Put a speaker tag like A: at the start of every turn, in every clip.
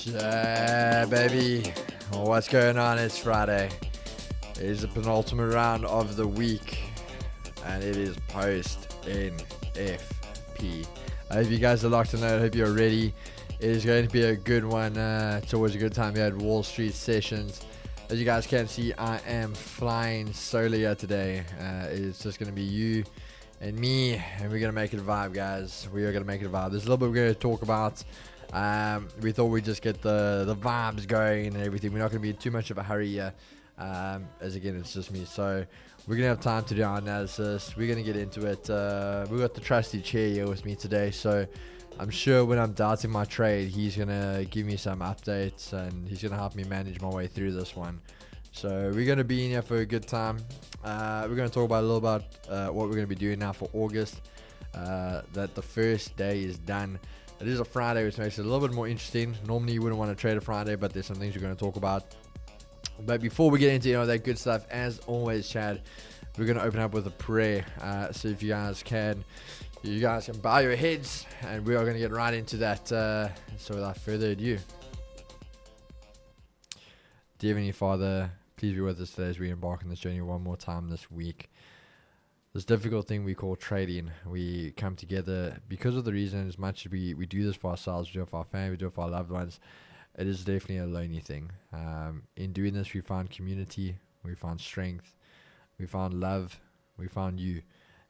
A: Yeah, baby. What's going on? It's Friday. It is the penultimate round of the week, and it is post NFP. I hope you guys are locked in. I hope you're ready. It is going to be a good one. It's always a good time here at Wall Street sessions. As you guys can see, I am flying solo here today. It's just going to be you and me, and we're going to make it a vibe, guys. We are going to make it a vibe. There's a little bit we're going to talk about. We thought we'd just get the vibes going and everything. We're not going to be in too much of a hurry here, as again, it's just me. So we're going to have time to do our analysis. We're going to get into it. We got the trusty chair here with me today, so I'm sure when I'm doubting my trade, he's going to give me some updates and he's going to help me manage my way through this one. So we're going to be in here for a good time. We're going to talk about a little about what we're going to be doing now for August. That the first day is done. It is a Friday, which makes it a little bit more interesting. Normally you wouldn't want to trade a Friday, but there's some things we're going to talk about. But before we get into that good stuff, as always, Chad, we're going to open up with a prayer. So if you guys can bow your heads, and we are going to get right into that. So without further ado, dear Heavenly Father, please be with us today as we embark on this journey one more time this week. This difficult thing we call trading, we come together because of the reason, as much as we do this for ourselves, we do it for our family, we do it for our loved ones. It is definitely a lonely thing. In doing this, we found community, we found strength, we found love, we found you.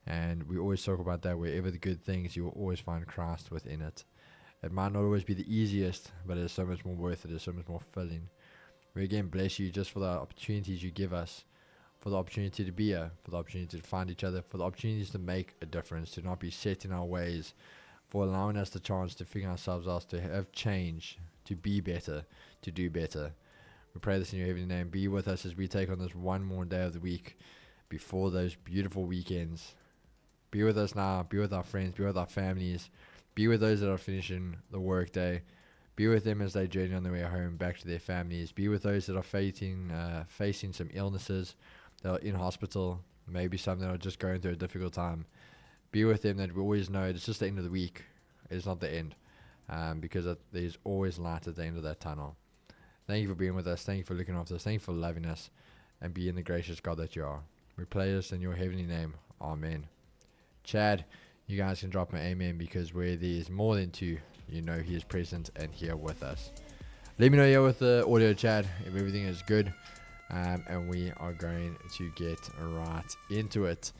A: And we always talk about that. Wherever the good things, you will always find Christ within it. It might not always be the easiest, but it is so much more worth it. It's so much more filling. We again bless you just for the opportunities you give us, for the opportunity to be here, for the opportunity to find each other, for the opportunities to make a difference, to not be set in our ways, for allowing us the chance to figure ourselves out, to have change, to be better, to do better. We pray this in your heavenly name. Be with us as we take on this one more day of the week before those beautiful weekends. Be with us now. Be with our friends. Be with our families. Be with those that are finishing the work day. Be with them as they journey on their way home back to their families. Be with those that are facing some illnesses, that are in hospital, maybe some that are just going through a difficult time. Be with them, that we always know it's just the end of the week. It's not the end, because there's always light at the end of that tunnel. Thank you for being with us. Thank you for looking after us. Thank you for loving us and being the gracious God that you are. We pray this in your heavenly name. Amen. Chad, you guys can drop an amen, because where there is more than two, you know he is present and here with us. Let me know here with the audio, Chad, if everything is good. And we are going to get right into it.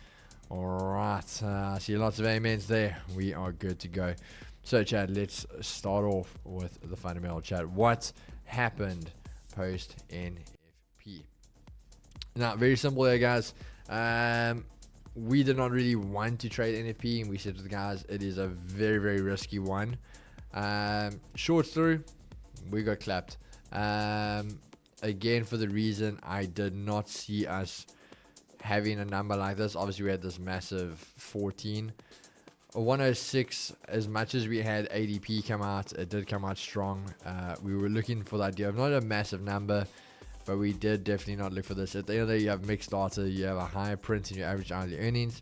A: Alright, I see lots of amens there. We are good to go. So, Chad, let's start off with the fundamental, Chad. What happened post NFP? Now, very simple there, guys. We did not really want to trade NFP, and we said to the guys, it is a very, very risky one. Shorts through, we got clapped. Again, for the reason I did not see us having a number like this. Obviously, we had this massive 14. 106, as much as we had ADP come out, it did come out strong. We were looking for the idea of not a massive number, but we did definitely not look for this. At the end of the day, you have mixed data. You have a higher print in your average hourly earnings.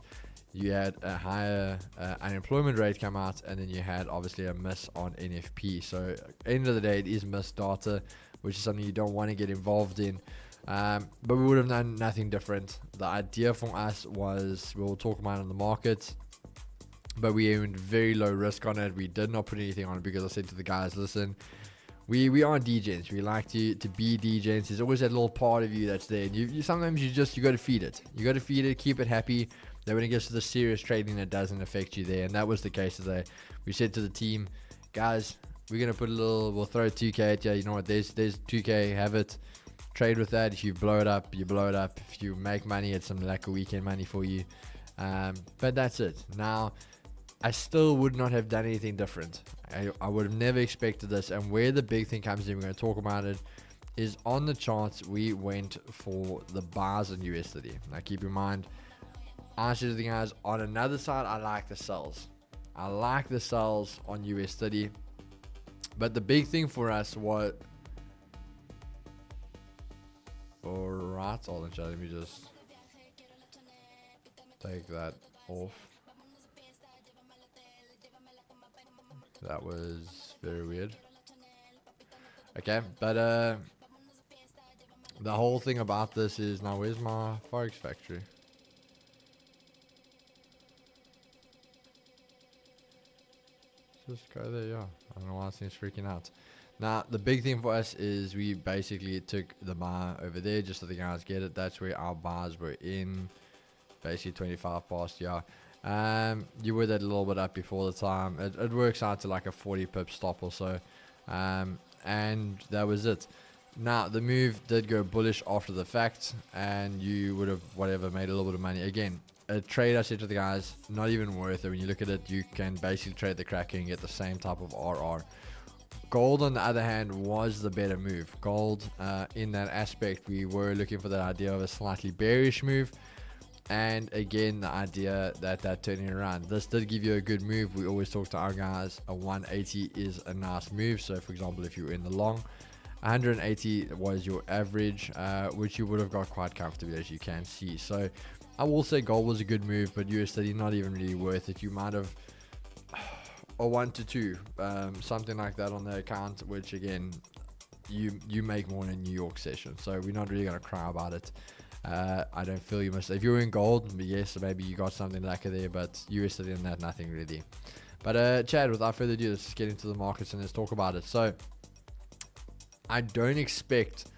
A: You had a higher unemployment rate come out, and then you had obviously a miss on NFP. So at the end of the day, it is missed data, which is something you don't want to get involved in. But we would have done nothing different. The idea for us was, we'll talk about it in the market, but we aimed very low risk on it. We did not put anything on it, because I said to the guys, listen, we aren't DJs. We like to be DJs. There's always that little part of you that's there. You sometimes you got to feed it. You got to feed it, keep it happy. Then when it gets to the serious trading, it doesn't affect you there. And that was the case today. We said to the team, guys, we're going to put we'll throw 2K at you. You know what, there's 2K, have it. Trade with that. If you blow it up, you blow it up. If you make money, it's some lack of weekend money for you. But that's it. Now, I still would not have done anything different. I would have never expected this. And where the big thing comes in, we're going to talk about it, is on the charts, we went for the buys on USD. Now, keep in mind, I said to the guys, on another side, I like the sells. I like the sells on USD. But the big thing for us was... Alright, hold on, let me just take that off. That was very weird. Okay, but the whole thing about this is, now where's my Forex factory? Just go there, yeah. I don't know why it seems freaking out. Now, the big thing for us is we basically took the buy over there, just so the guys get it. That's where our buys were in, basically 25 past, yeah. You were that a little bit up before the time. It works out to like a 40 pip stop or so. And that was it. Now, the move did go bullish after the fact, and you would have, whatever, made a little bit of money. Again, a trade, I said to the guys, not even worth it. When you look at it, you can basically trade the Kraken and get the same type of RR. Gold, on the other hand, was the better move. Gold, in that aspect, we were looking for that idea of a slightly bearish move. And again, the idea that turning around. This did give you a good move. We always talk to our guys, a 180 is a nice move. So, for example, if you're in the long, 180 was your average, which you would have got quite comfortably, as you can see. So, I will say gold was a good move, but USD not even really worth it. You might have a 1 to 2, something like that on the account, which again, you make more in a New York session. So, we're not really going to cry about it. I don't feel you must. If you're in gold, yes, maybe you got something lacquer there, but USD and that, nothing really. But Chad, without further ado, let's just get into the markets and let's talk about it. So I don't expect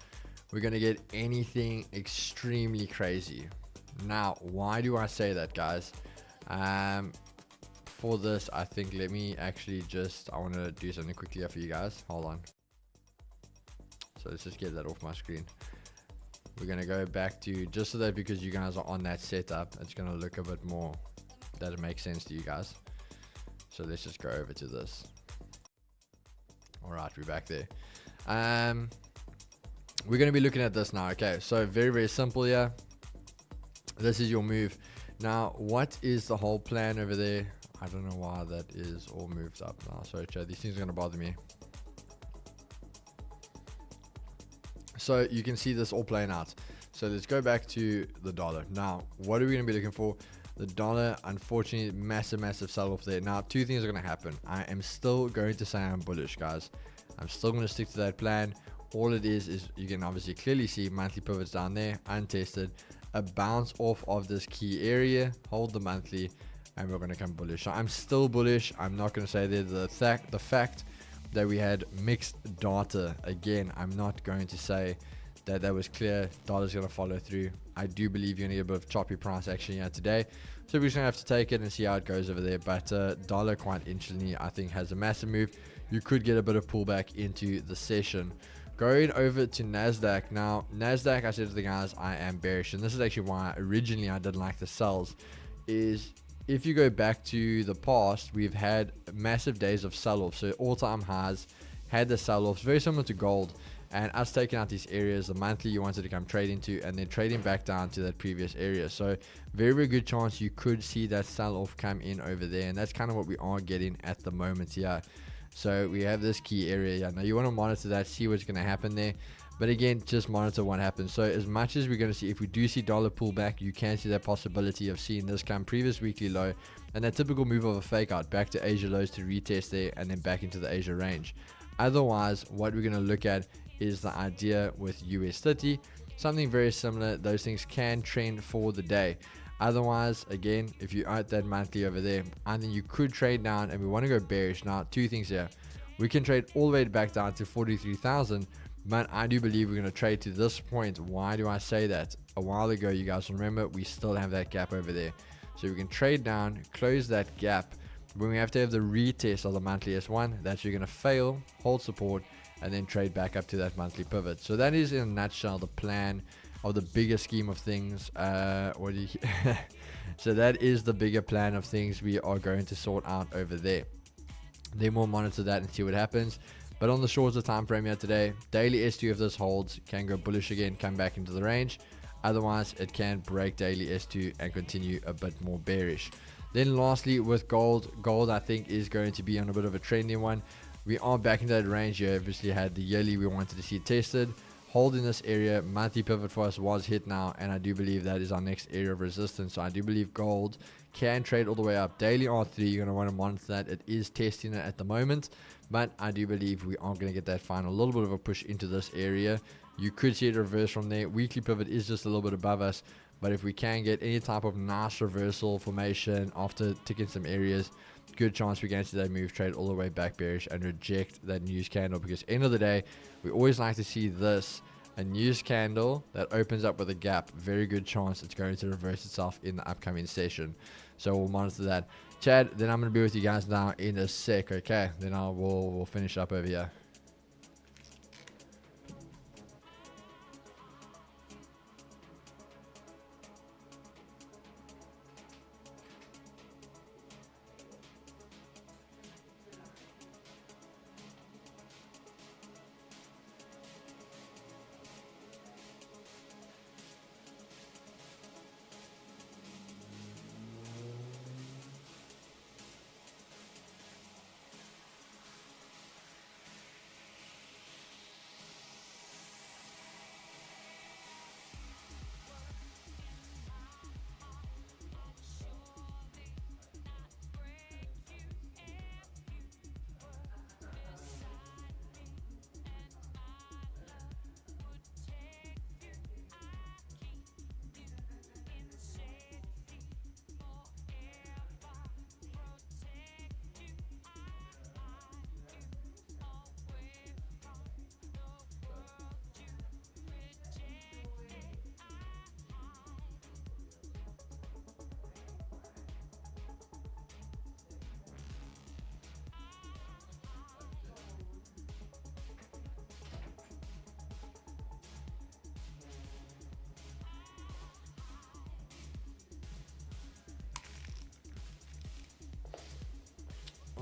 A: we're going to get anything extremely crazy. Now, why do I say that, guys? For this, I think, let me actually I want to do something quickly for you guys. Hold on. So let's just get that off my screen. We're going to go back to, just so that because you guys are on that setup, it's going to look a bit more that it makes sense to you guys. So let's just go over to this. All right, we're back there. We're going to be looking at this now. Okay, so very, very simple here. This is your move. Now, what is the whole plan over there? I don't know why that is all moved up now. Sorry, Chad, these things are going to bother me. So you can see this all playing out. So let's go back to the dollar. Now, what are we going to be looking for? The dollar, unfortunately, massive sell-off there. Now, two things are going to happen. I am still going to say I'm bullish, guys. I'm still going to stick to that plan. All it is you can obviously clearly see monthly pivots down there, untested. A bounce off of this key area, hold the monthly, and we're going to come bullish. So I'm still bullish. I'm not going to say that the fact that we had mixed data, again, I'm not going to say that was clear. Dollar's going to follow through. I do believe you're going to get a bit of choppy price action here today, so we're just going to have to take it and see how it goes over there. But dollar, quite interestingly, I think has a massive move. You could get a bit of pullback into the session. Going over to NASDAQ. Now, NASDAQ, I said to the guys, I am bearish, and this is actually why originally I didn't like the sells, is if you go back to the past, we've had massive days of sell-off. So all-time highs had the sell-offs, very similar to gold. And us taking out these areas, the monthly you wanted to come trade into, and then trading back down to that previous area. So very, very good chance you could see that sell-off come in over there. And that's kind of what we are getting at the moment here. So we have this key area here. Now you want to monitor that, see what's going to happen there. But again, just monitor what happens. So as much as we're going to see, if we do see dollar pull back, you can see that possibility of seeing this come previous weekly low and that typical move of a fake out back to Asia lows to retest there and then back into the Asia range. Otherwise, what we're going to look at is the idea with US30, something very similar. Those things can trend for the day. Otherwise, again, if you're at that monthly over there, and then you could trade down, and we want to go bearish. Now, two things here. We can trade all the way back down to 43,000. But I do believe we're going to trade to this point. Why do I say that? A while ago, you guys remember, we still have that gap over there. So we can trade down, close that gap. When we have to have the retest of the monthly S1, that's you're going to fail, hold support, and then trade back up to that monthly pivot. So that is, in a nutshell, the plan of the bigger scheme of things. So that is the bigger plan of things we are going to sort out over there. Then we'll monitor that and see what happens. But on the shorter time frame here today, daily S2, if this holds, can go bullish again, come back into the range. Otherwise, it can break daily S2 and continue a bit more bearish. Then lastly, with gold I think is going to be on a bit of a trending one. We are back into that range here. Obviously had the yearly we wanted to see tested. Hold in this area, monthly pivot for us was hit now, and I do believe that is our next area of resistance. So I do believe gold can trade all the way up. Daily R3, you're going to want to monitor that. It is testing it at the moment, but I do believe we are going to get that final little bit of a push into this area. You could see it reverse from there. Weekly pivot is just a little bit above us, but if we can get any type of nice reversal formation after ticking some areas, good chance we can see that move trade all the way back bearish and reject that news candle, because end of the day, we always like to see this, a news candle that opens up with a gap. Very good chance it's going to reverse itself in the upcoming session. So we'll monitor that. Chad, then I'm going to be with you guys now in a sec, okay? Then we'll finish up over here.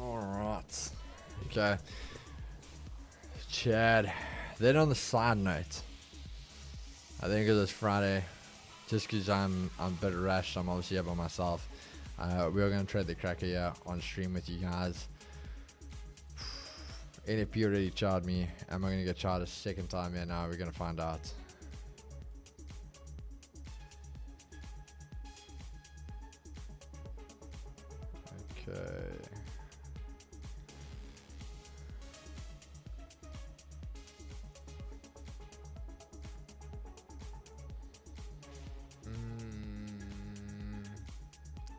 A: Alright. Okay. Chad. Then on the side note, I think because it's Friday, just because I'm a bit rushed, I'm obviously here by myself. We're going to trade the cracker here on stream with you guys. NFP already charged me. Am I going to get charged a second time here now? We're going to find out. Okay.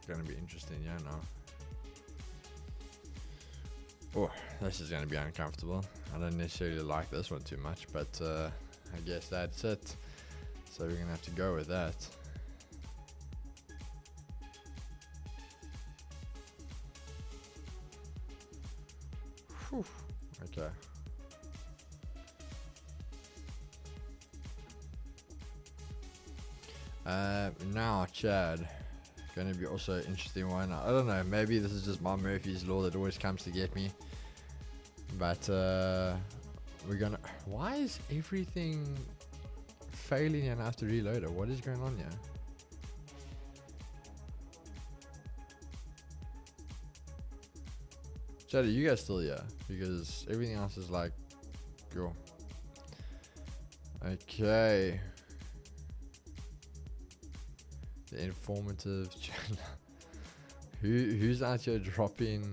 A: Gonna be interesting, yeah, no. Oh, this is gonna be uncomfortable. I don't necessarily like this one too much, but I guess that's it. So we're gonna have to go with that. Whew. Okay. Now, Chad. Going to be also an interesting one. I don't know, maybe this is just my Murphy's law that always comes to get me, but we're gonna, why is everything failing and I have to reload it? What is going on here? Chad, are you guys still here? Because everything else is like, go. Okay. The informative channel. Who's out here dropping?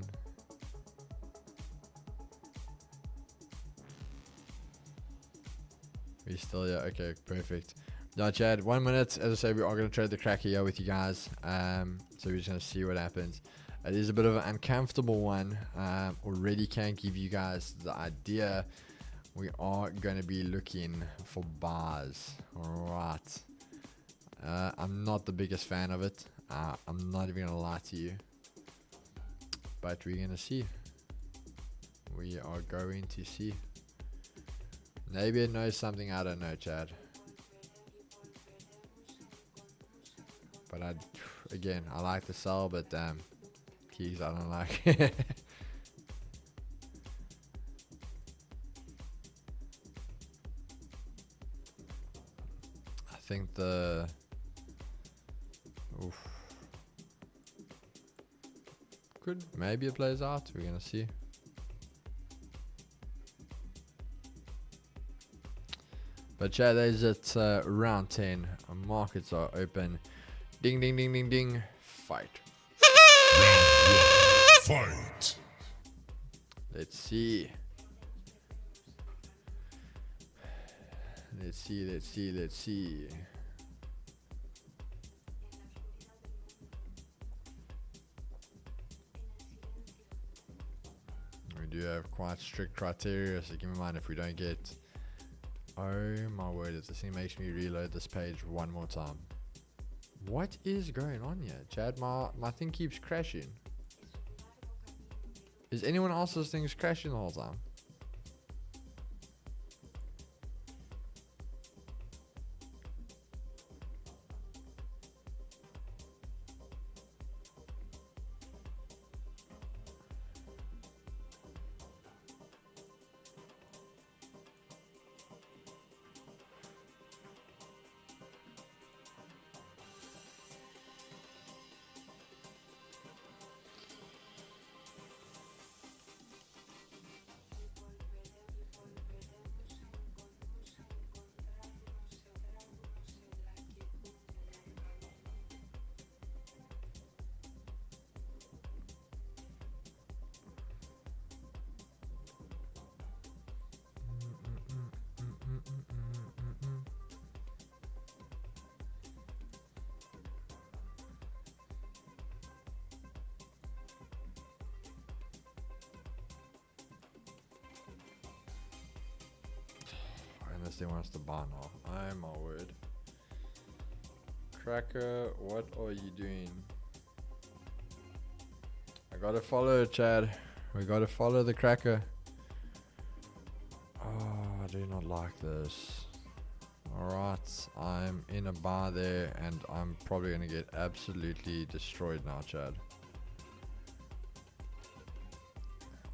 A: We still here? Okay, perfect. Now, Chad, 1 minute. As I say, we are going to trade the cracker here with you guys. So we're just going to see what happens. It is a bit of an uncomfortable one. Already can't give you guys the idea. We are going to be looking for bars. All right. I'm not the biggest fan of it. I'm not even gonna lie to you, but we're gonna see. We are going to see. Maybe it knows something I don't know, Chad. But again, I like to sell, but keys I don't like. I think the oof. Good, maybe it plays out. We're gonna see. But yeah, there's at round 10. Markets are open. Ding, ding, ding, ding, ding. Fight.
B: Fight.
A: Let's see. Let's see. We do have quite strict criteria, so keep in mind if we don't get... Oh my word, this thing makes me reload this page one more time. What is going on here, Chad? My thing keeps crashing. Is anyone else's things crashing the whole time? Unless they want us to buy now. Oh my word. Cracker, what are you doing? I gotta follow Chad. We gotta follow the cracker. Oh, I do not like this. Alright, I'm in a bar there and I'm probably gonna get absolutely destroyed now, Chad.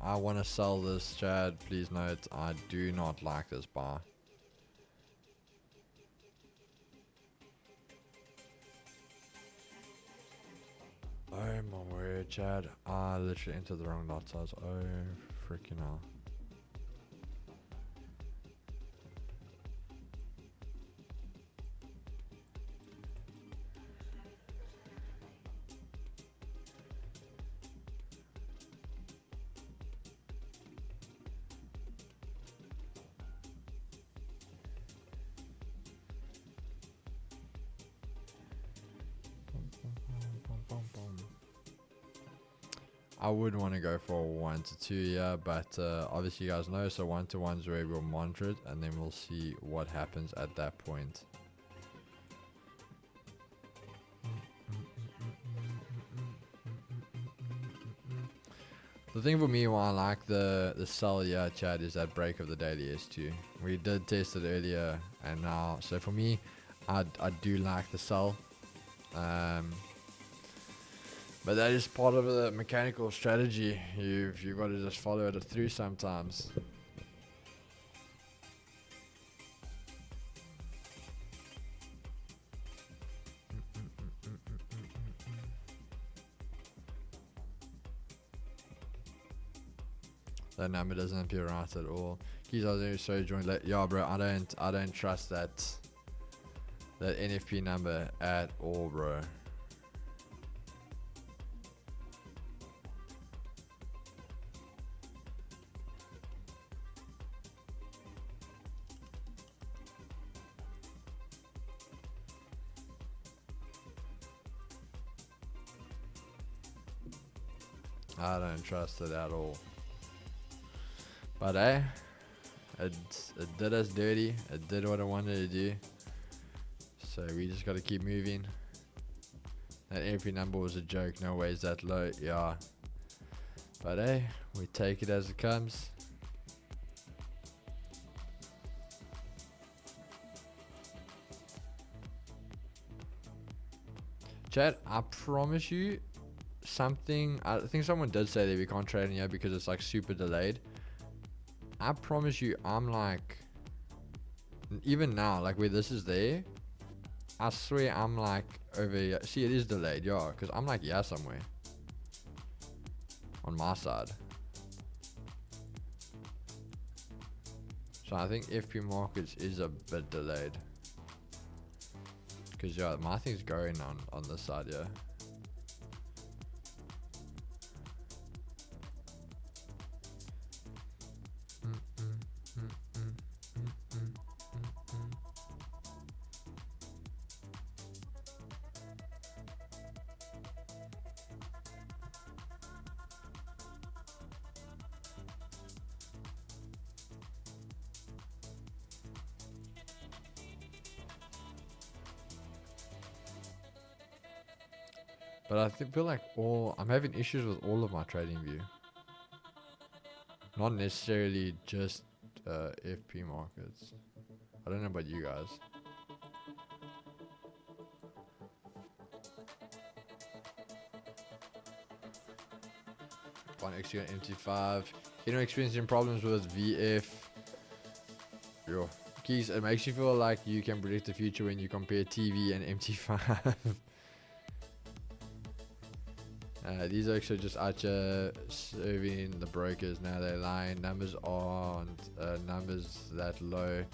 A: I want to sell this, Chad. Please note, I do not like this bar. Oh my word, Chad. I literally entered the wrong lot size. Oh, freaking hell. I would want to go for 1 to 2, yeah, but obviously you guys know, so 1 to 1 is where we'll monitor it and then we'll see what happens at that point. The thing for me why I like the sell here, Chad, is that break of the daily S2. We did test it earlier and now, so for me, I do like the sell. But that is part of the mechanical strategy. You've got to just follow it through sometimes. That number doesn't appear right at all. Keys, I was so joined late. Yeah, bro, I don't trust that NFP number at all, bro. I don't trust it at all. But hey, it did us dirty. It did what it wanted to do. So we just got to keep moving. That every number was a joke. No way is that low. Yeah. But hey, we take it as it comes. Chat, I promise you something. I think someone did say that we can't trade in here because it's like super delayed. I promise you, I'm like, even now, like where this is there, I swear I'm like over here. See, it is delayed, yeah, because I'm like, yeah, somewhere on my side. So I think FP markets is a bit delayed. Because yeah, my thing's going on this side, yeah. But I feel like I'm having issues with all of my trading view. Not necessarily just FP markets. I don't know about you guys. One XU and MT5. Experiencing problems with VF. Yo, Keys, it makes you feel like you can predict the future when you compare TV and MT5. These are actually just out here serving the brokers. Now they're lying. Numbers aren't numbers that low.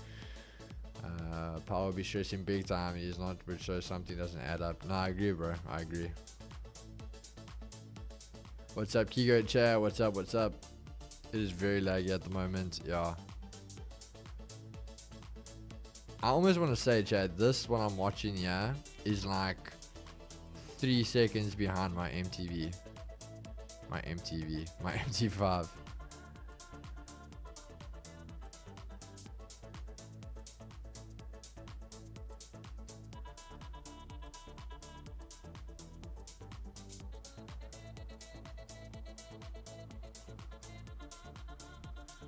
A: Power will be stressing big time. He's not, which shows something doesn't add up. No, I agree, bro. I agree. What's up, Kigo chat? What's up? What's up? It is very laggy at the moment. Yeah. I almost want to say, Chad, this what I'm watching here is like 3 seconds behind my MTV. My MT5.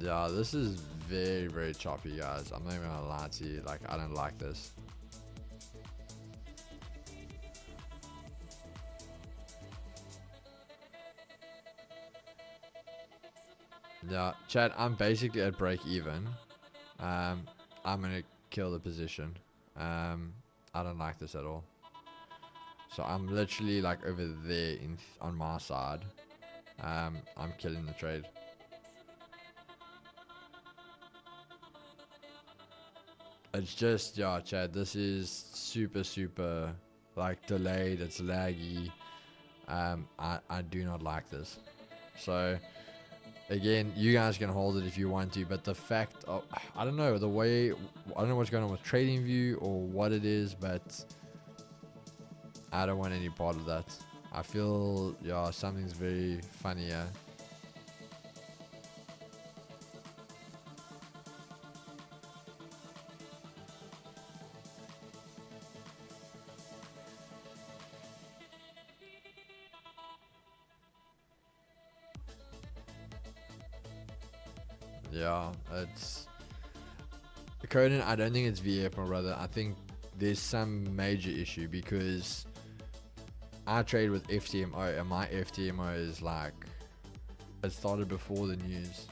A: Yeah, this is very, very choppy, guys. I'm not even gonna lie to you. Like, I don't like this. Yeah, Chad, I'm basically at break even. I'm gonna kill the position. I don't like this at all. So I'm literally like over there on my side. I'm killing the trade. It's just, yeah, Chad, this is super like delayed. It's laggy. I do not like this. So again, you guys can hold it if you want to, but the fact of, I don't know what's going on with TradingView or what it is, but I don't want any part of that. I feel, yeah, something's very funny here. Yeah, it's Conan. I don't think it's VF, my brother. I think there's some major issue because I trade with FTMO and my FTMO is like, it started before the news.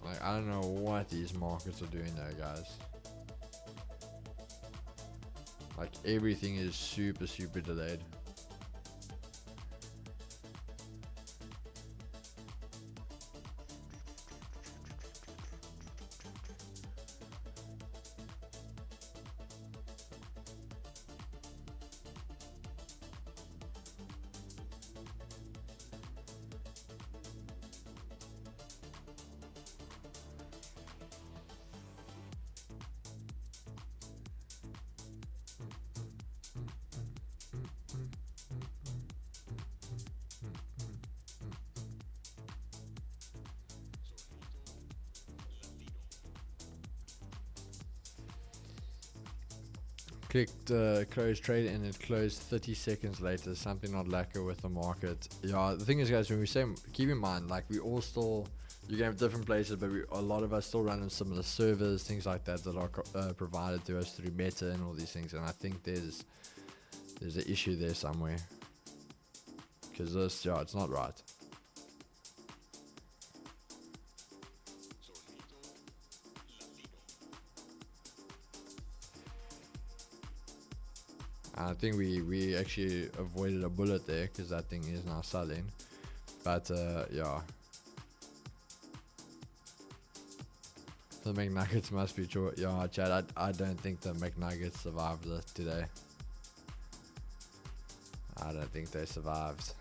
A: Like, I don't know what these markets are doing there, guys. Like, everything is super delayed. Clicked close trade and it closed 30 seconds later. Something not lacquer with the market. Yeah, the thing is, guys, when we say, keep in mind, like, we all still, you can have different places, but a lot of us still run on similar servers, things like that are provided to us through Meta and all these things. And I think there's an issue there somewhere, because this, yeah, it's not right. I think we actually avoided a bullet there because that thing is now selling. But yeah, the McNuggets must be true. Yeah, Chad, I don't think the McNuggets survived this today. I don't think they survived.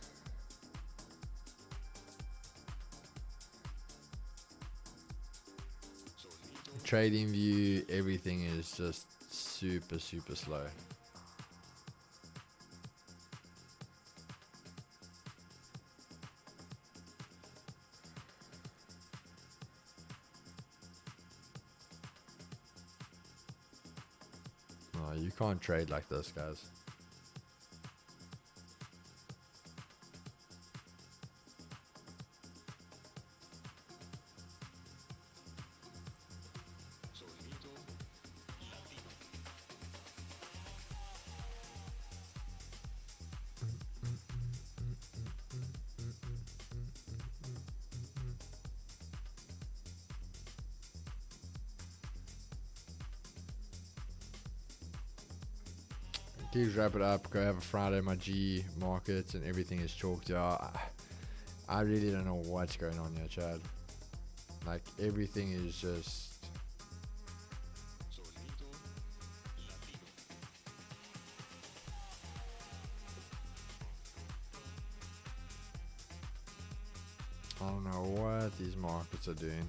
A: Trading view, everything is just super slow. No, you can't trade like this, guys. Please wrap it up. Go have a Friday. My G markets and everything is chalked out. I really don't know what's going on here, Chad. Like everything is just. I don't know what these markets are doing.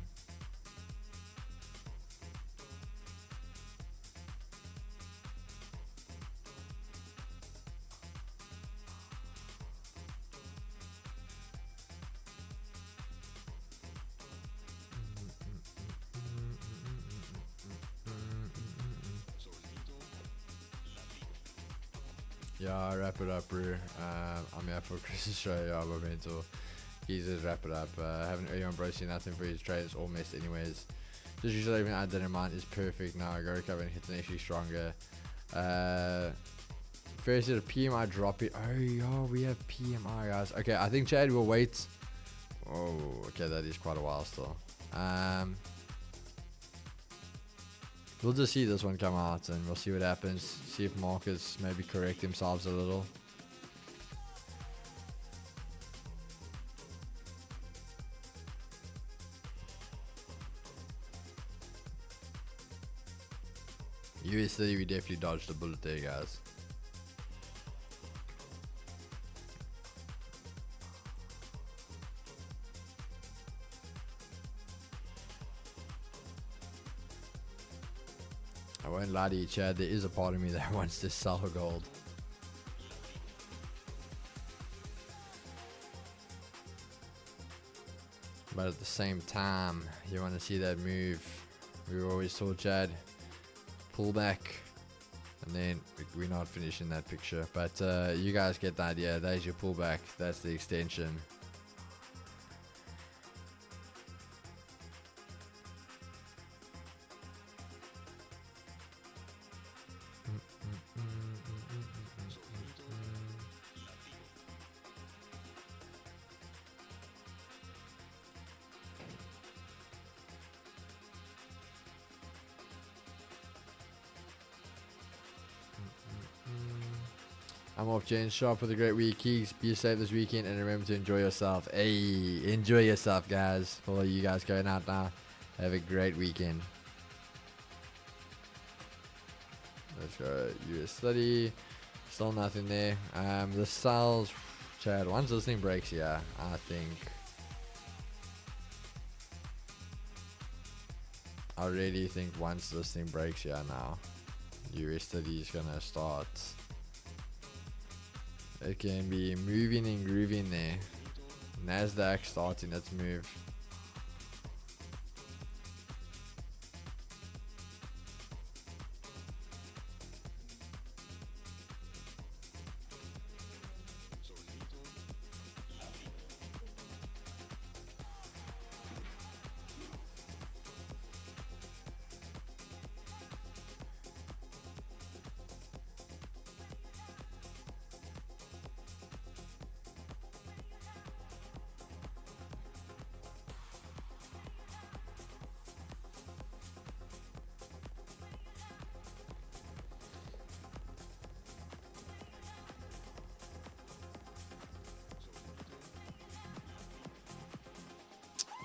A: Yeah, wrap it up, bro. I'm here for Chris's show. Yeah, my mentor. He says wrap it up. Haven't early on, bro. See nothing for his trade. It's all messed anyways. Just usually even I didn't mind is perfect now. I go recover and hit the actually stronger. First did a PMI drop it. Oh, yeah, we have PMI, guys. Okay, I think Chad will wait. Oh, okay, that is quite a while still. We'll just see this one come out and we'll see what happens. See if markets maybe correct themselves a little. US30, we definitely dodged a bullet there, guys. I won't lie to you, Chad, there is a part of me that wants to sell gold. But at the same time, you want to see that move. We always told Chad, pull back, and then we're not finishing that picture. But you guys get the idea. There's your pullback. That's the extension. I'm off, Jane. Sharp with a great week. Keys, be safe this weekend and remember to enjoy yourself. Hey, enjoy yourself, guys. For all you guys going out now, have a great weekend. Let's go. US30. Still nothing there. The sells, Chad, once this thing breaks here, I really think once this thing breaks here now, US30 is gonna start. It can be moving and grooving there. NASDAQ starting its move.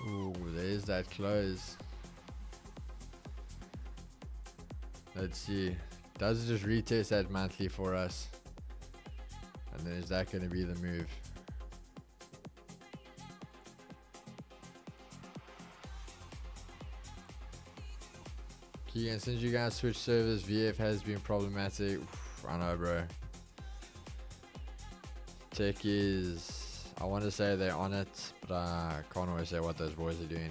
A: Ooh, there's that close. Let's see. Does it just retest that monthly for us? And then is that going to be the move? Keegan, since you guys switched servers, VF has been problematic. Oof, I know, bro. Tech is, I want to say they're on it, but I can't always say what those boys are doing.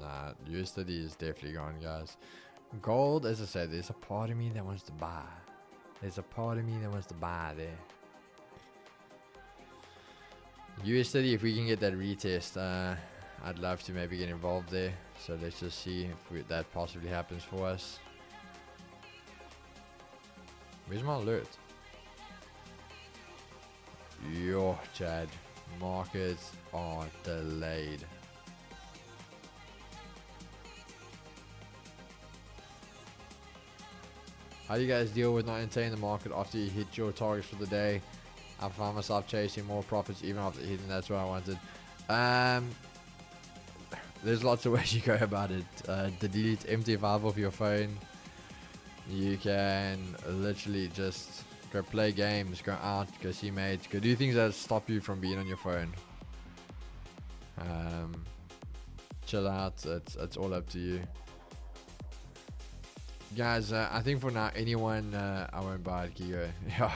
A: Nah, USD is definitely gone, guys. Gold, as I said, there's a part of me that wants to buy. There's a part of me that wants to buy there. USD, if we can get that retest, I'd love to maybe get involved there. So let's just see if that possibly happens for us. Where's my alert? Yo, Chad. Markets are delayed. How do you guys deal with not entering the market after you hit your targets for the day? I found myself chasing more profits even after hitting. That's what I wanted. There's lots of ways you go about it. Delete MT5 off your phone. You can literally just go play games, go out, go see mates, go do things that stop you from being on your phone. Chill out. It's all up to you. Guys, I think for now, anyone, I won't buy it, Kigo. Yeah.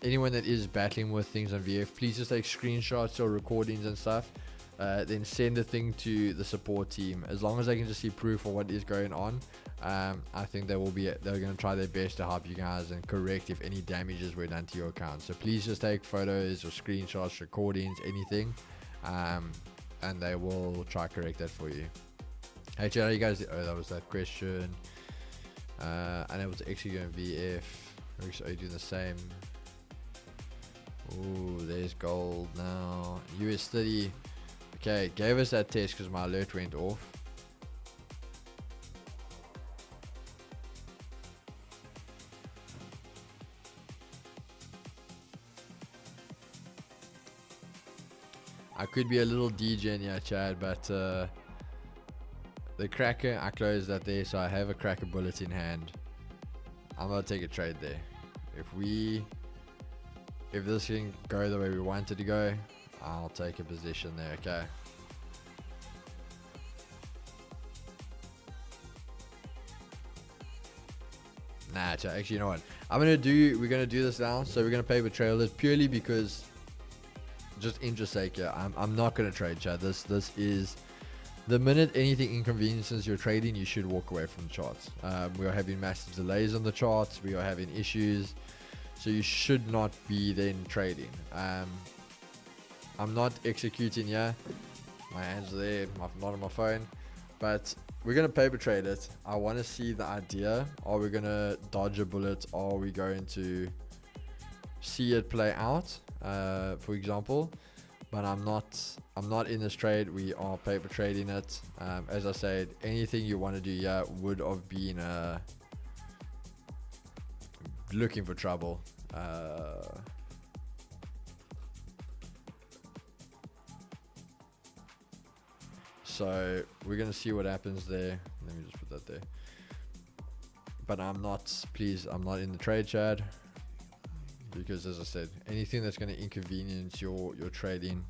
A: Anyone that is battling with things on VF, please just take screenshots or recordings and stuff. Then send the thing to the support team. As long as they can just see proof of what is going on, I think they're going to try their best to help you guys and correct if any damages were done to your account. So please just take photos or screenshots, recordings, anything, and they will try to correct that for you. Hey, Chad, how you guys? Oh, that was that question. And it was actually going VF. Are you doing the same? Ooh, there's gold now. US30. Okay, gave us that test because my alert went off. I could be a little degen here, Chad, but the cracker, I closed that there, so I have a cracker bullet in hand. I'm gonna take a trade there. If this can go the way we want it to go, I'll take a position there. Okay. Nah, Chad, actually, you know what? We're gonna do this now. So we're gonna pay with trailers purely because, just interest sake. Yeah, I'm not gonna trade, Chad. This is. The minute anything inconveniences your trading, you should walk away from the charts. We are having massive delays on the charts. We are having issues. So you should not be then trading. I'm not executing here. My hands are there. I'm not on my phone. But we're going to paper trade it. I want to see the idea. Are we going to dodge a bullet? Are we going to see it play out, for example? But I'm not in this trade. We are paper trading it. As I said, anything you want to do here would have been looking for trouble. So we're gonna see what happens there. Let me just put that there. But I'm not in the trade, Chad. Because as I said, anything that's going to inconvenience your trading,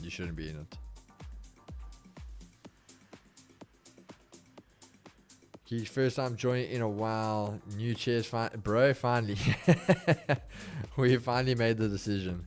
A: you shouldn't be in it. He's first time joining in a while. New chairs, bro. Finally, we finally made the decision.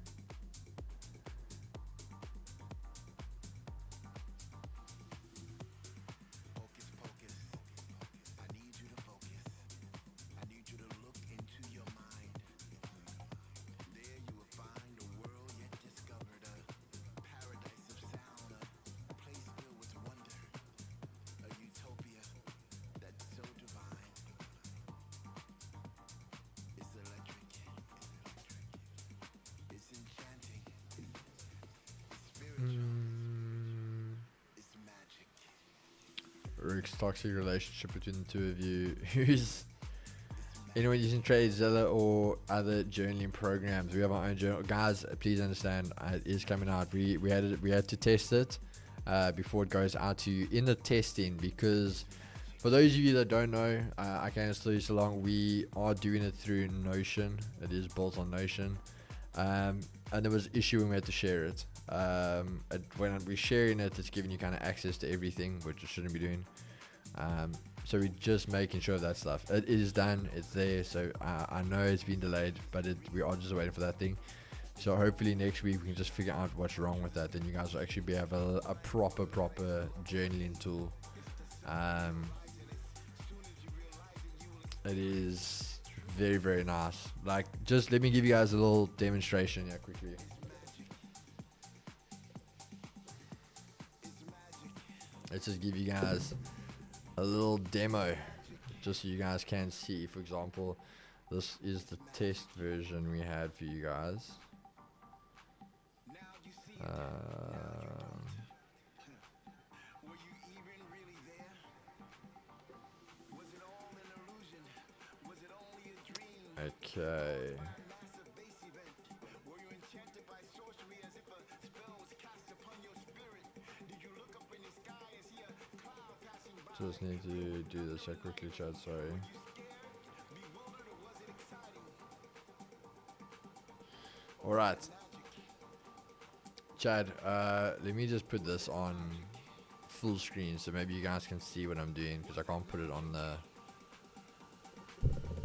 A: Rick's toxic relationship between the two of you. Who's anyone using TradeZilla or other journaling programs? We have our own journal, guys. Please understand, it is coming out. We had to test it before it goes out to you in the testing, because for those of you that don't know, I can't tell you so long. We are doing it through Notion. It is built on Notion, and there was an issue when we had to share it. When we're sharing it, it's giving you kind of access to everything, which it shouldn't be doing. So we're just making sure of that stuff. It is done, it's there. So I know it's been delayed, but we are just waiting for that thing. So hopefully next week we can just figure out what's wrong with that. Then you guys will actually have a proper journaling tool. It is very nice. Like, just let me give you guys a little demonstration here quickly. Let's just give you guys a little demo, just so you guys can see. For example, this is the test version we had for you guys. Okay. Just need to do this quickly, chat, sorry. Alright. Chad, let me just put this on full screen so maybe you guys can see what I'm doing, because I can't put it on the...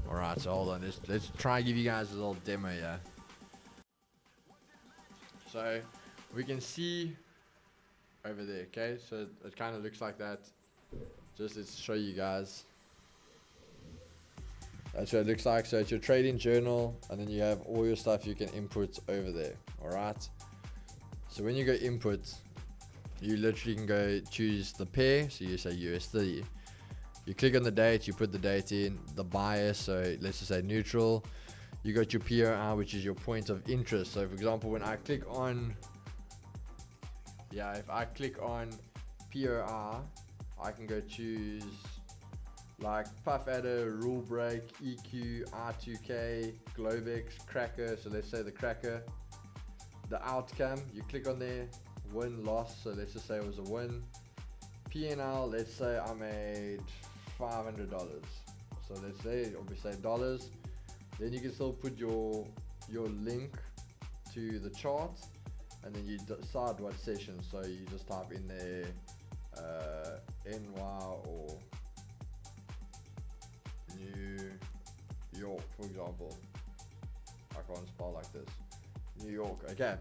A: Alright, so hold on, let's try and give you guys a little demo here. So, we can see over there, okay? So, it kind of looks like that. Just let's show you guys. That's what it looks like. So, it's your trading journal, and then you have all your stuff you can input over there, alright? So, when you go input, you literally can go choose the pair. So, you say US30. You click on the date, you put the date in, the bias, so let's just say neutral. You got your POR, which is your point of interest. So for example, when I click on, if I click on POR, I can go choose like Puff Adder, Rule Break, EQ, R2K, Globex, Cracker. So let's say the Cracker. The outcome, you click on there, win, loss. So let's just say it was a win. P&L, let's say I made $500. So let's say, or we say dollars. Then you can still put your link to the chart, and then you decide what session. So you just type in there NY or New York, for example. I can't spell like this. New York. Okay.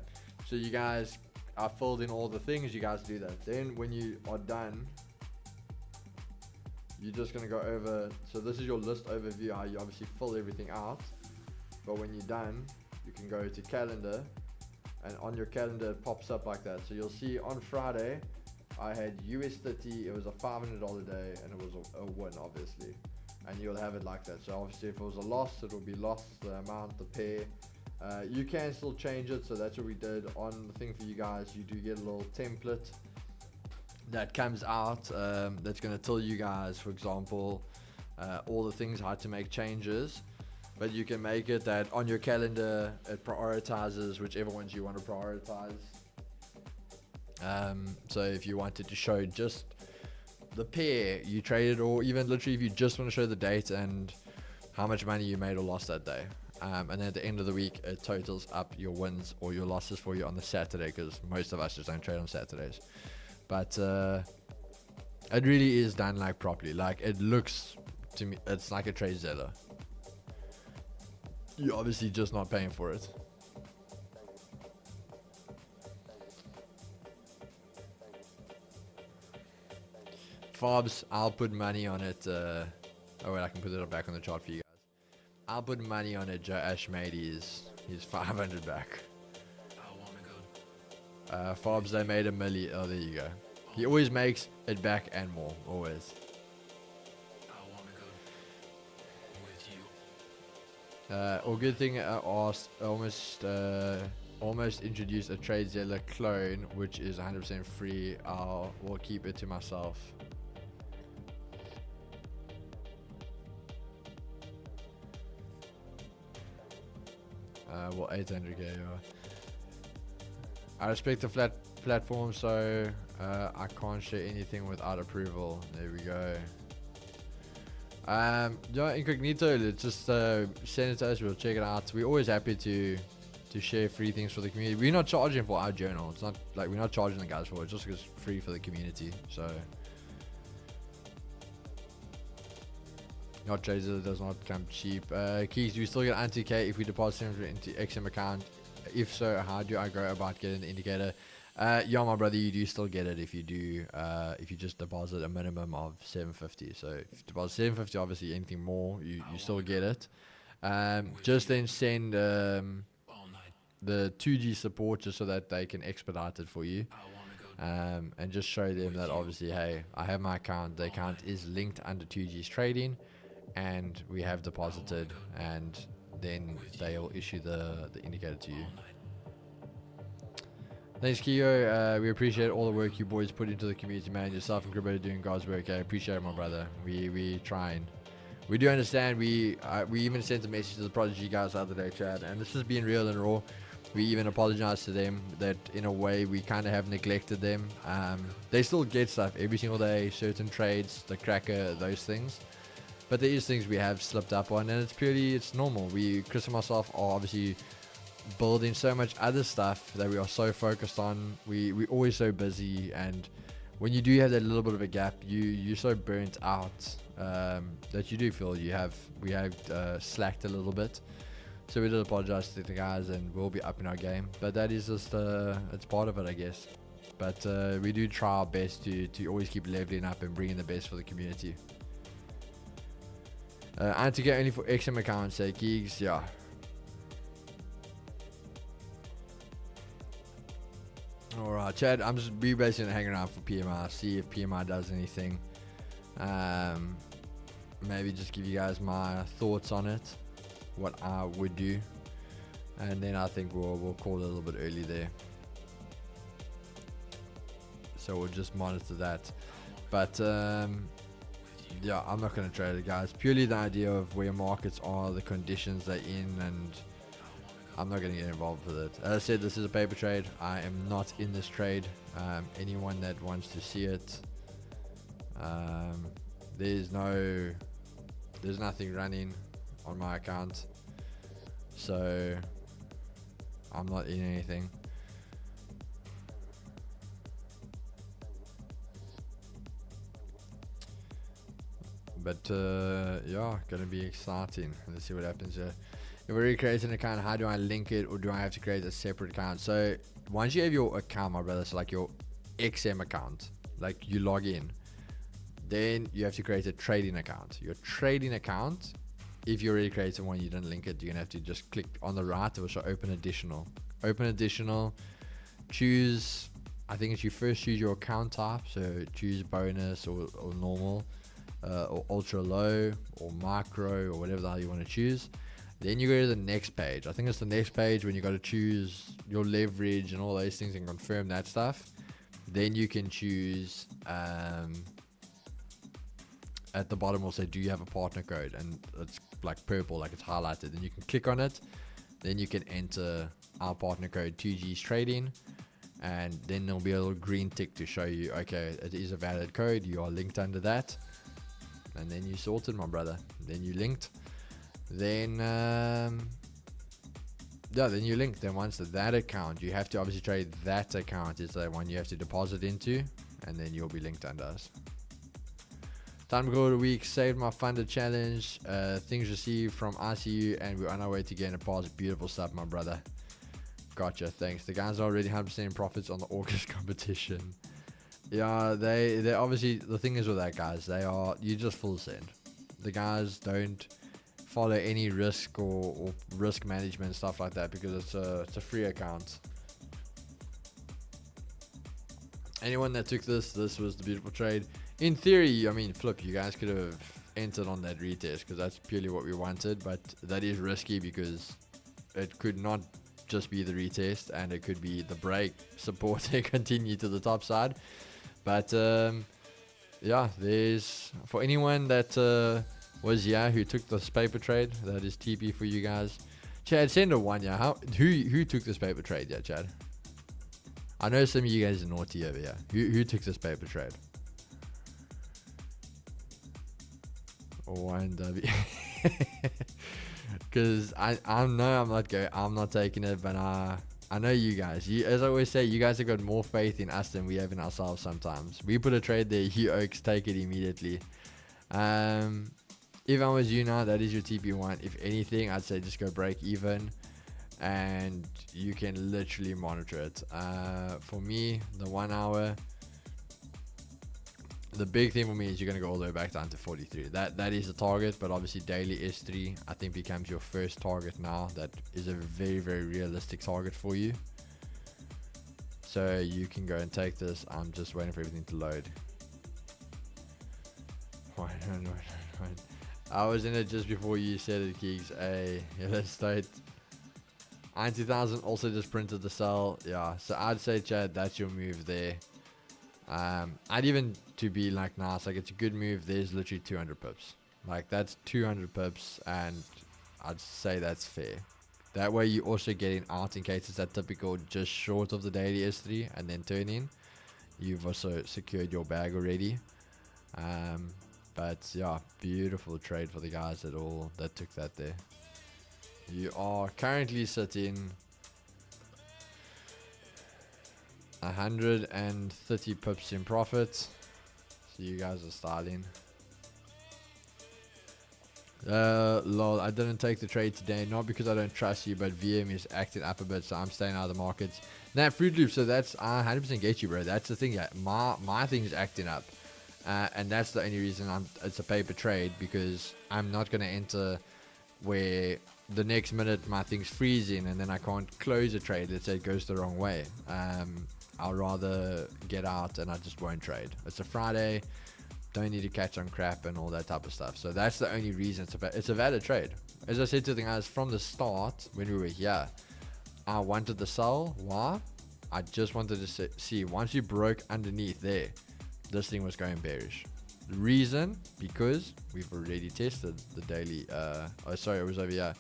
A: So you guys, I filled in all the things. You guys do that. Then when you are done, you're just going to go over. So this is your list overview, how you obviously fill everything out. But when you're done, you can go to calendar, and on your calendar it pops up like that. So you'll see on Friday I had US30. It was a $500 day, and it was a win, obviously. And you'll have it like that. So obviously if it was a loss, it will be loss, the amount, the pair. You can still change it. So that's what we did on the thing for you guys. You do get a little template that comes out, that's going to tell you guys, for example, all the things, how to make changes. But you can make it that on your calendar it prioritizes whichever ones you want to prioritize. So if you wanted to show just the pair you traded, or even literally if you just want to show the date and how much money you made or lost that day, and then at the end of the week it totals up your wins or your losses for you on the Saturday, because most of us just don't trade on Saturdays. But it really is done like properly. Like, it looks to me, it's like a trade zeller. You're obviously just not paying for it. Fobs, I'll put money on it. Oh wait, I can put it back on the chart for you guys. I'll put money on it. Joe Ashmade is 500 back. Fobs, they made $1 million. Oh, there you go. He always makes it back and more. Always. Or good thing I asked, almost introduced a trade zeller clone, which is 100% free. Will keep it to myself. Well, 800k. Yeah. I respect the platform, so I can't share anything without approval. There we go. Yeah, incognito, let's just send it to us, we'll check it out. We're always happy to share free things for the community. We're not charging for our journal. It's not like we're not charging the guys for it, just because it's free for the community. So not trader does not come cheap. Keys, do we still get anti-K if we deposit him into XM account? if so, how do I go about getting the indicator? Yeah, my brother, you do still get it if you do, if you just deposit a minimum of 750. So if you deposit 750, obviously anything more, you still get it. Just then send the 2G support just so that they can expedite it for you. And just show them that obviously, hey, I have my account. The account is linked under 2G's trading, and we have deposited, and then they'll issue the indicator to you. Thanks, Keo. We appreciate all the work you boys put into the community, man. Yourself and Gribbo doing God's work. I appreciate it, my brother. We trying. We do understand. We even sent a message to the Prodigy guys the other day, Chad, and this is being real and raw. We even apologize to them that in a way we kind of have neglected them. They still get stuff every single day, certain trades, the cracker, those things. But there is things we have slipped up on, and it's normal. Chris and myself are obviously building so much other stuff that we are so focused on. We're always so busy, and when you do have that little bit of a gap, you're so burnt out that you do feel we have slacked a little bit. So we did apologize to the guys, and we'll be up in our game. But that is just it's part of it, I guess. But we do try our best to always keep leveling up and bringing the best for the community. And to get only for XM accounts, say gigs, yeah. Alright, Chad, we basically hanging around for PMI, see if PMI does anything. Maybe just give you guys my thoughts on it, what I would do, and then I think we'll call it a little bit early there. So we'll just monitor that. But yeah, I'm not going to trade it, guys. Purely the idea of where markets are, the conditions they're in, and I'm not going to get involved with it. As I said, this is a paper trade. I am not in this trade. Anyone that wants to see it, there's nothing running on my account, so I'm not in anything. But yeah, gonna be exciting. Let's see what happens here. If I recreate an account, how do I link it, or do I have to create a separate account? So once you have your account, my brother, so like your XM account, like you log in, then you have to create a trading account. Your trading account, if you already created one, you didn't link it, you're gonna have to just click on the right, it will show open additional. Open additional, choose, I think it's you first choose your account type, so choose bonus or normal, or ultra low or micro or whatever the hell you want to choose. Then you go to the next page. I think it's the next page when you got to choose your leverage and all those things and confirm that stuff. Then you can choose at the bottom will say, do you have a partner code? And it's like purple, like it's highlighted. Then you can click on it. Then you can enter our partner code 2G's trading. And then there'll be a little green tick to show you, okay, it is a valid code. You are linked under that. And then you sorted, my brother. Then you linked. Then then you link. Then once that account, you have to obviously trade that account is the one you have to deposit into, and then you'll be linked under us. Time to go to the week. Saved my funded challenge. Things received from ICU, and we're on our way to getting a pass. Beautiful stuff, my brother. Gotcha. Thanks. The guys are already 100% profits on the August competition. Yeah, they obviously, the thing is with that, guys, you just full send. The guys don't follow any risk or risk management stuff like that, because it's a free account. Anyone that took this was the beautiful trade. In theory, I mean, flip, you guys could have entered on that retest, because that's purely what we wanted, but that is risky because it could not just be the retest, and it could be the break support to continue to the top side. But yeah, there's, for anyone that was who took this paper trade, that is TP for you guys. Chad, send a one. Who took this paper trade? Chad, I know some of you guys are naughty over here. Who took this paper trade? One W. Because I know I'm not taking it, but I know you guys. As I always say, you guys have got more faith in us than we have in ourselves sometimes. We put a trade there, you Oaks take it immediately. If I was you now, that is your TP1. If anything, I'd say just go break even. and you can literally monitor it. For me, the 1 hour, the big thing for me is you're going to go all the way back down to 43. That is the target, but obviously daily S3 I think becomes your first target now. That is a very, very realistic target for you. So you can go and take this. I'm just waiting for everything to load. I was in it just before you said it, Geeks. Let's start. 90,000 also just printed the sell. Yeah, so I'd say, Chad, that's your move there. I'd even, to be like nice, like it's a good move. There's literally 200 pips. Like that's 200 pips, and I'd say that's fair. That way you also getting out in case it's that typical just short of the daily S3 and then turn in. You've also secured your bag already. But yeah, beautiful trade for the guys that took that there. You are currently sitting 130 pips in profit. So you guys are styling. Lol, I didn't take the trade today, not because I don't trust you, but VM is acting up a bit, so I'm staying out of the markets. Nah, Fruit Loop, so that's, I 100% get you, bro. That's the thing, yeah, my thing is acting up. And that's the only reason it's a paper trade, because I'm not going to enter where the next minute my thing's freezing and then I can't close a trade. Let's say it goes the wrong way. I'll rather get out and I just won't trade. It's a Friday. Don't need to catch on crap and all that type of stuff. So that's the only reason it's a valid trade. As I said to the guys from the start when we were here, I wanted to sell. Why? I just wanted to see once you broke underneath there, this thing was going bearish. The reason, because we've already tested the daily. It was over here.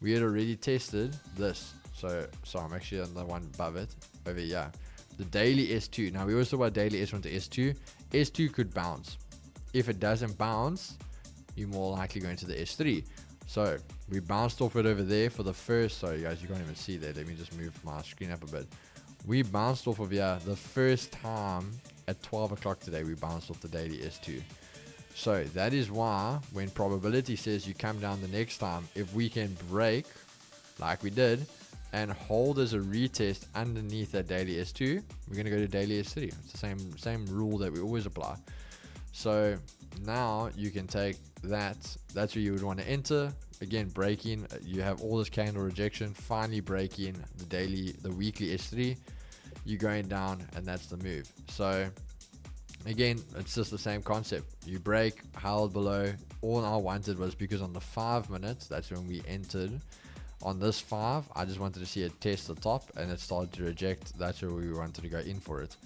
A: We had already tested this. So I'm actually on the one above it over here. The daily S2. Now we always talk about daily S1 to S2. S2 could bounce. If it doesn't bounce, you're more likely going to the S3. So we bounced off it over there for the first. Sorry guys, you can't even see that. Let me just move my screen up a bit. We bounced off of here the first time at 12 o'clock today. We bounced off the daily S2. So that is why when probability says you come down the next time, if we can break like we did and hold as a retest underneath that daily S2, we're going to go to daily S3. It's the same rule that we always apply. So now you can take that. That's where you would want to enter. Again, breaking. You have all this candle rejection. Finally breaking the weekly S3. You're going down, and that's the move. So again, it's just the same concept. You break, held below. All I wanted was, because on the 5 minutes, that's when we entered. On this 5, I just wanted to see it test the top, and it started to reject. That's where we wanted to go in for it.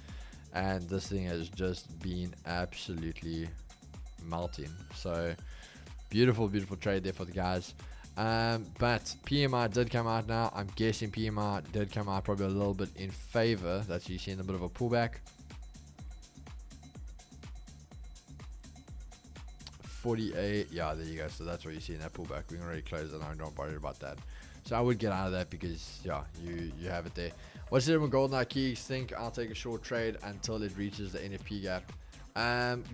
A: And this thing has just been absolutely melting. So beautiful, beautiful trade there for the guys. But PMI did come out now. I'm guessing PMI did come out probably a little bit in favor. That's you seeing a bit of a pullback. 48. Yeah, there you go. So that's what you see in that pullback. We can already close it now. Don't worry about that. So I would get out of that because, yeah, you have it there. What's it with gold now, Keys? Think I'll take a short trade until it reaches the NFP gap.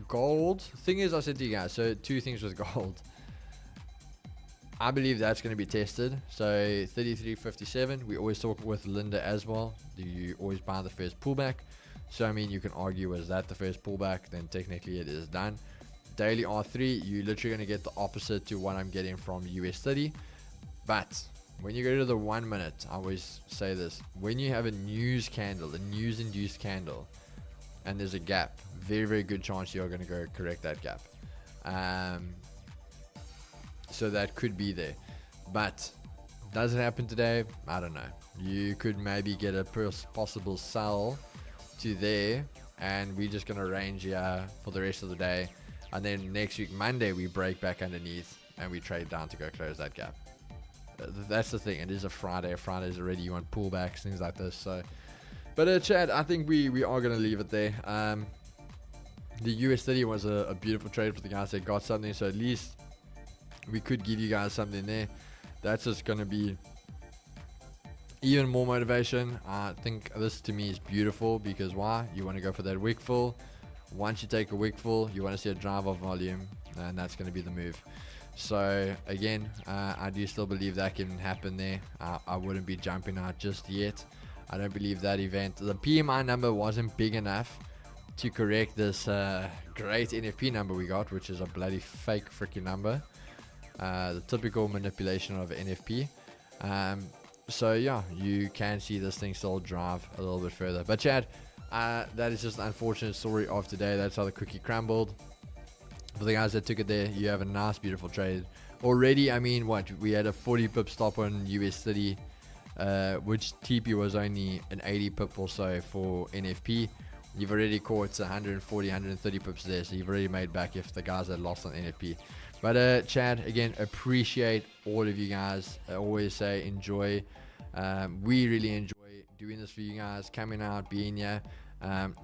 A: Gold. Thing is, I said to you guys, so two things with gold. I believe that's going to be tested. So 33.57. We always talk with Linda as well. Do you always buy the first pullback? So I mean, you can argue, was that the first pullback? Then technically it is done. Daily R3, you're literally going to get the opposite to what I'm getting from US 30. But when you go to the 1 minute, I always say this: when you have a news candle, a news induced candle, and there's a gap, very, very good chance you're going to go correct that gap. So that could be there. But does it happen today? I don't know. You could maybe get a possible sell to there, and we're just going to range here for the rest of the day. And then next week, Monday, we break back underneath and we trade down to go close that gap. That's the thing. It is a Friday. Fridays already, you want pullbacks, things like this. So, but Chad, I think we are going to leave it there. The US 30 was a beautiful trade for the guys that got something. So at least we could give you guys something there. That's just going to be even more motivation. I think this to me is beautiful because why? You want to go for that wick full. Once you take a wick full, you want to see a drive off volume, and that's going to be the move. So again, I do still believe that can happen there. I wouldn't be jumping out just yet. I don't believe that event. The PMI number wasn't big enough to correct this great NFP number we got, which is a bloody fake freaking number. The typical manipulation of NFP. So yeah, you can see this thing still drive a little bit further. But Chad, that is just an unfortunate story of today. That's how the cookie crumbled. For the guys that took it there, you have a nice, beautiful trade already. I mean, what, we had a 40 pip stop on US30, which TP was only an 80 pip or so for NFP. You've already caught 140, 130 pips there, so you've already made back if the guys that lost on NFP. But Chad, again, appreciate all of you guys. I always say enjoy. We really enjoy doing this for you guys, coming out, being here.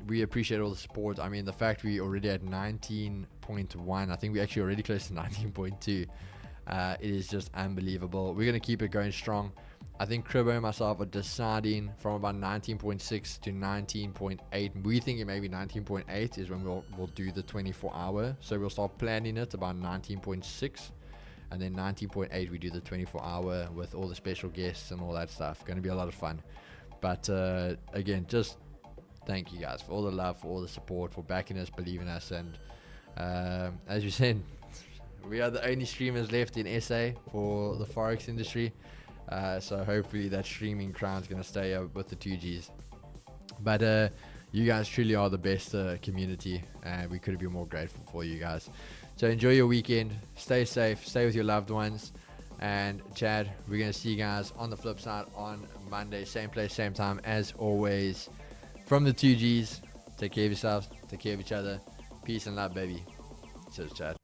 A: We appreciate all the support. I mean, the fact we already at 19.1, I think we actually already close to 19.2. It is just unbelievable. We're going to keep it going strong. I think Cribbo and myself are deciding from about 19.6 to 19.8. We think it may be 19.8 is when we'll do the 24-hour. So we'll start planning it about 19.6. And then 19.8 we do the 24-hour with all the special guests and all that stuff. Going to be a lot of fun. But again, just thank you guys for all the love, for all the support, for backing us, believing us. And as you said, we are the only streamers left in SA for the Forex industry. So hopefully that streaming crown's going to stay up with the 2Gs. But you guys truly are the best community, and we couldn't be more grateful for you guys. So enjoy your weekend. Stay safe. Stay with your loved ones. And Chad, we're going to see you guys on the flip side on Monday. Same place, same time as always. From the 2Gs, take care of yourselves. Take care of each other. Peace and love, baby. Cheers, Chad.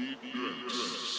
B: Index.